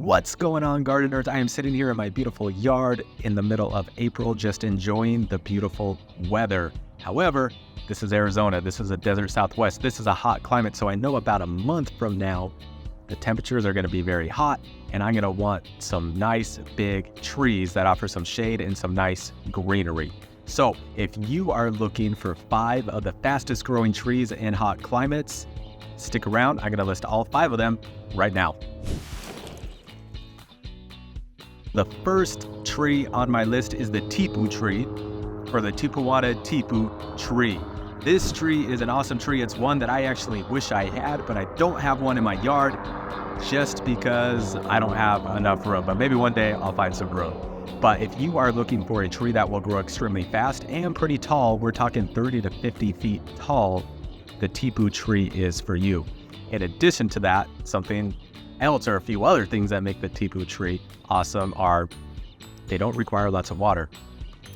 What's going on, gardeners? I am sitting here in my beautiful yard in the middle of April, just enjoying the beautiful weather. However, this is Arizona. This is a desert Southwest. This is a hot climate, so I know about a month from now, the temperatures are going to be very hot, and I'm going to want some nice big trees that offer some shade and some nice greenery. So if you are looking for 5 of the fastest growing trees in hot climates, stick around. I'm going to list all 5 of them right now. The first tree on my list is the tipu tree, or the tipu tree. This tree is an awesome tree. It's one that I actually wish I had, but I don't have one in my yard just because I don't have enough room. But maybe one day I'll find some room. But if you are looking for a tree that will grow extremely fast and pretty tall, we're talking 30 to 50 feet tall, the tipu tree is for you. In addition to that, something else or a few other things that make the tipu tree awesome are they don't require lots of water.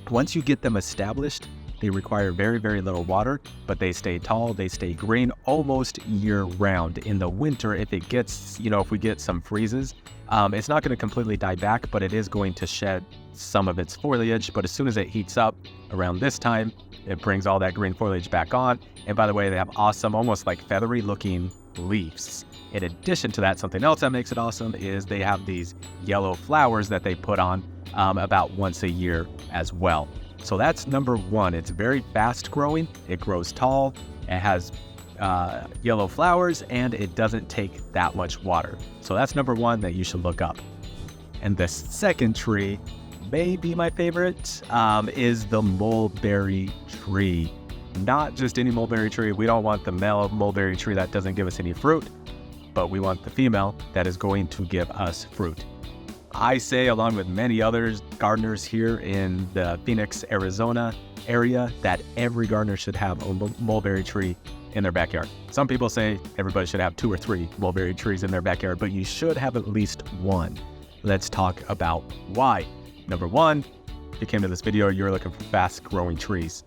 Once you get them established, they require very, very little water, but they stay tall, they stay green almost year round. In the winter, if it gets, if we get some freezes, it's not going to completely die back, but it is going to shed some of its foliage. But as soon as it heats up around this time, it brings all that green foliage back on. And by the way, they have awesome, almost like feathery looking leaves. In addition to that, something else that makes it awesome is they have these yellow flowers that they put on about once a year as well. So that's number 1. It's very fast growing. It grows tall. It has yellow flowers, and it doesn't take that much water. So that's number 1 that you should look up. And the second tree, may be my favorite, is the mulberry tree. Not just any mulberry tree. We don't want the male mulberry tree that doesn't give us any fruit, but we want the female that is going to give us fruit. I say, along with many others, gardeners here in the Phoenix, Arizona area, that every gardener should have a mulberry tree in their backyard. Some people say everybody should have 2 or 3 mulberry trees in their backyard, but you should have at least 1. Let's talk about why. Number 1, if you came to this video, you're looking for fast growing trees.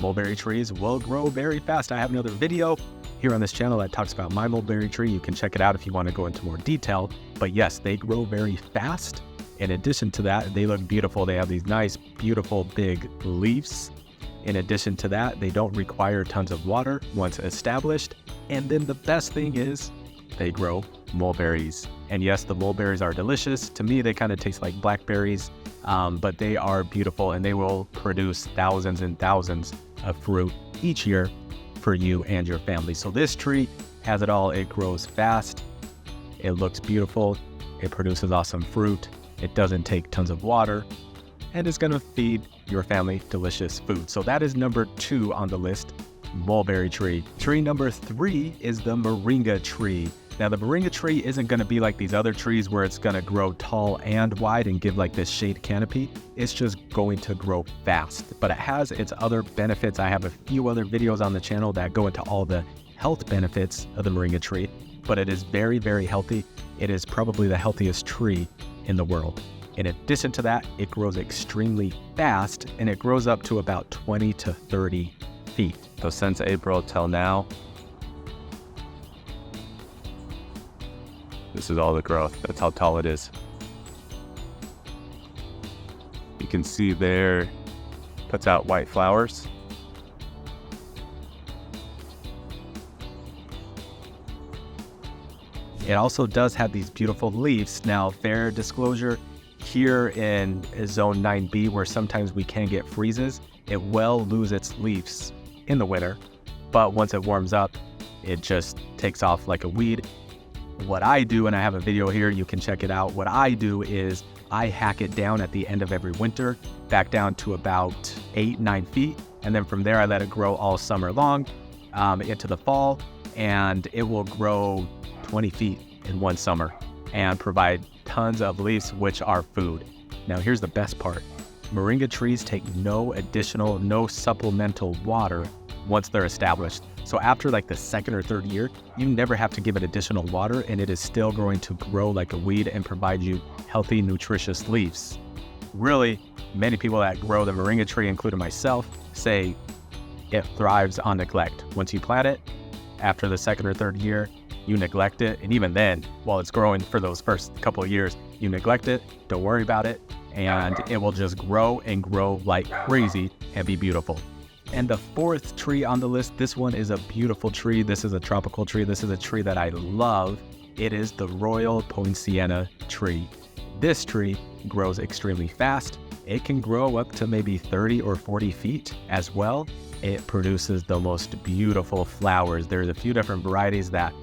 Mulberry trees will grow very fast. I have another video here on this channel that talks about my mulberry tree. You can check it out if you want to go into more detail. But yes, they grow very fast. In addition to that, they look beautiful. They have these nice, beautiful, big leaves. In addition to that, they don't require tons of water once established. And then the best thing is they grow mulberries. And yes, the mulberries are delicious. To me, they kind of taste like blackberries, but they are beautiful, and they will produce thousands and thousands of fruit each year for you and your family. So this tree has it all. It grows fast, it looks beautiful, it produces awesome fruit, it doesn't take tons of water, and it's going to feed your family delicious food. So that is number 2 on the list, mulberry tree. Tree number 3 is the moringa tree. Now the moringa tree isn't going to be like these other trees where it's going to grow tall and wide and give like this shade canopy. It's just going to grow fast, but it has its other benefits. I have a few other videos on the channel that go into all the health benefits of the moringa tree, but it is very, very healthy. It is probably the healthiest tree in the world. In addition to that, it grows extremely fast, and it grows up to about 20 to 30 feet. So since April till now, this is all the growth. That's how tall it is. You can see there, puts out white flowers. It also does have these beautiful leaves. Now, fair disclosure, here in zone 9B, where sometimes we can get freezes, it will lose its leaves in the winter, but once it warms up, it just takes off like a weed. What I do, and I have a video here, you can check it out. What I do is I hack it down at the end of every winter, back down to about 8-9 feet. And then from there, I let it grow all summer long into the fall, and it will grow 20 feet in one summer and provide tons of leaves, which are food. Now, here's the best part. Moringa trees take no supplemental water once they're established. So after like the 2nd or 3rd year, you never have to give it additional water, and it is still going to grow like a weed and provide you healthy, nutritious leaves. Really, many people that grow the moringa tree, including myself, say it thrives on neglect. Once you plant it, after the 2nd or 3rd year, you neglect it, and even then, while it's growing for those first couple of years, you neglect it, don't worry about it, and it will just grow and grow like crazy and be beautiful. And the fourth tree on the list, this one is a beautiful tree. This is a tropical tree. This is a tree that I love. It is the Royal Poinciana tree. This tree grows extremely fast. It can grow up to maybe 30 or 40 feet as well. It produces the most beautiful flowers. There's a few different varieties that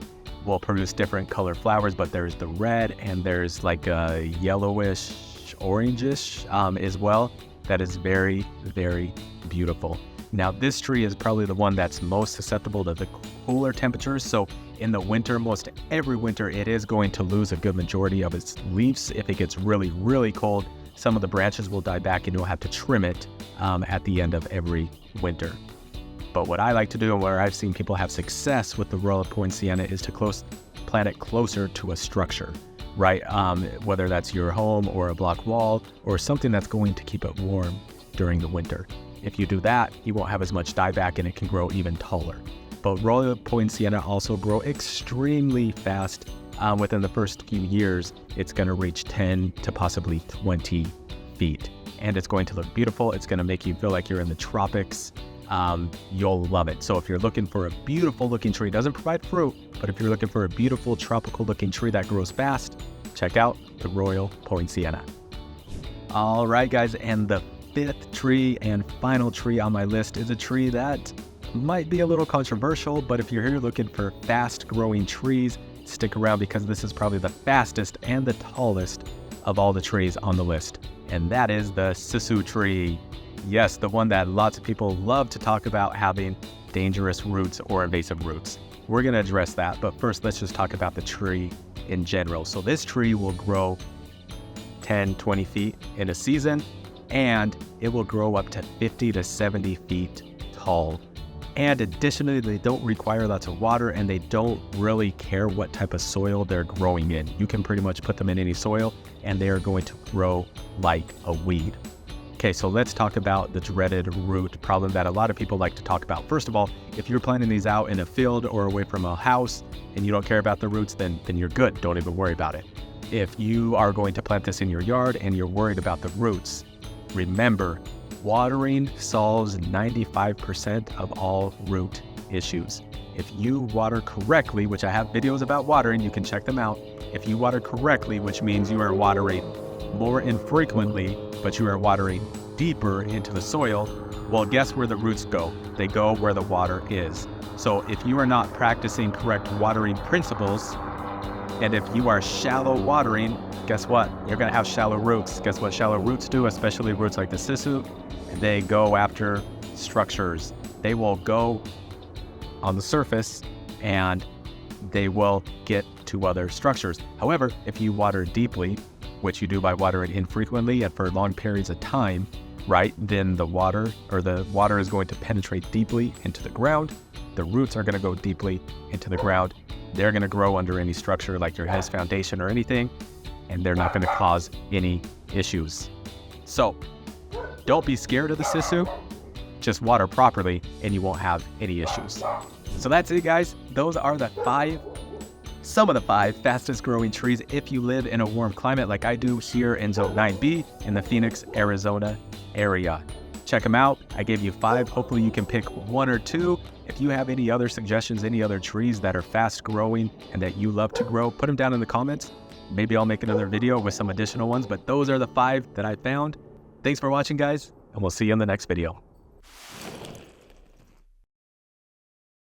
will produce different color flowers, but there's the red and there's like a yellowish, orangish as well. That is very, very beautiful. Now, this tree is probably the one that's most susceptible to the cooler temperatures. So in the winter, most every winter, it is going to lose a good majority of its leaves. If it gets really, really cold, some of the branches will die back and you'll have to trim it at the end of every winter. But what I like to do and where I've seen people have success with the Royal Poinciana is to plant it closer to a structure, right? Whether that's your home or a block wall or something that's going to keep it warm during the winter. If you do that, you won't have as much dieback and it can grow even taller. But Royal Poinciana also grow extremely fast. Within the first few years, it's going to reach 10 to possibly 20 feet. And it's going to look beautiful. It's going to make you feel like you're in the tropics. You'll love it. So if you're looking for a beautiful looking tree, it doesn't provide fruit, but if you're looking for a beautiful tropical looking tree that grows fast, check out the Royal Poinciana. All right, guys, and the fifth tree and final tree on my list is a tree that might be a little controversial, but if you're here looking for fast growing trees, stick around because this is probably the fastest and the tallest of all the trees on the list. And that is the Sissu tree. Yes, the one that lots of people love to talk about having dangerous roots or invasive roots. We're going to address that, but first let's just talk about the tree in general. So this tree will grow 10, 20 feet in a season, and it will grow up to 50 to 70 feet tall. And additionally, they don't require lots of water and they don't really care what type of soil they're growing in. You can pretty much put them in any soil and they are going to grow like a weed. Okay, so let's talk about the dreaded root problem that a lot of people like to talk about. First of all, if you're planting these out in a field or away from a house and you don't care about the roots, then you're good. Don't even worry about it. If you are going to plant this in your yard and you're worried about the roots, remember, watering solves 95% of all root issues. If you water correctly, which I have videos about watering, you can check them out. If you water correctly, which means you are watering more infrequently, but you are watering deeper into the soil, well, guess where the roots go? They go where the water is. So if you are not practicing correct watering principles, and if you are shallow watering, guess what? You're going to have shallow roots. Guess what shallow roots do, especially roots like the sissoo? They go after structures. They will go on the surface and they will get to other structures. However, if you water deeply, which you do by watering infrequently and for long periods of time, right, then the water is going to penetrate deeply into the ground. The roots are going to go deeply into the ground. They're going to grow under any structure like your house foundation or anything, and they're not going to cause any issues. So don't be scared of the sissoo. Just water properly and you won't have any issues. So that's it, guys. Those are some of the 5 fastest growing trees if you live in a warm climate like I do here in Zone 9B in the Phoenix, Arizona area. Check them out. I gave you 5. Hopefully you can pick 1 or 2. If you have any other suggestions, any other trees that are fast growing and that you love to grow, put them down in the comments. Maybe I'll make another video with some additional ones, but those are the 5 that I found. Thanks for watching, guys, and we'll see you in the next video.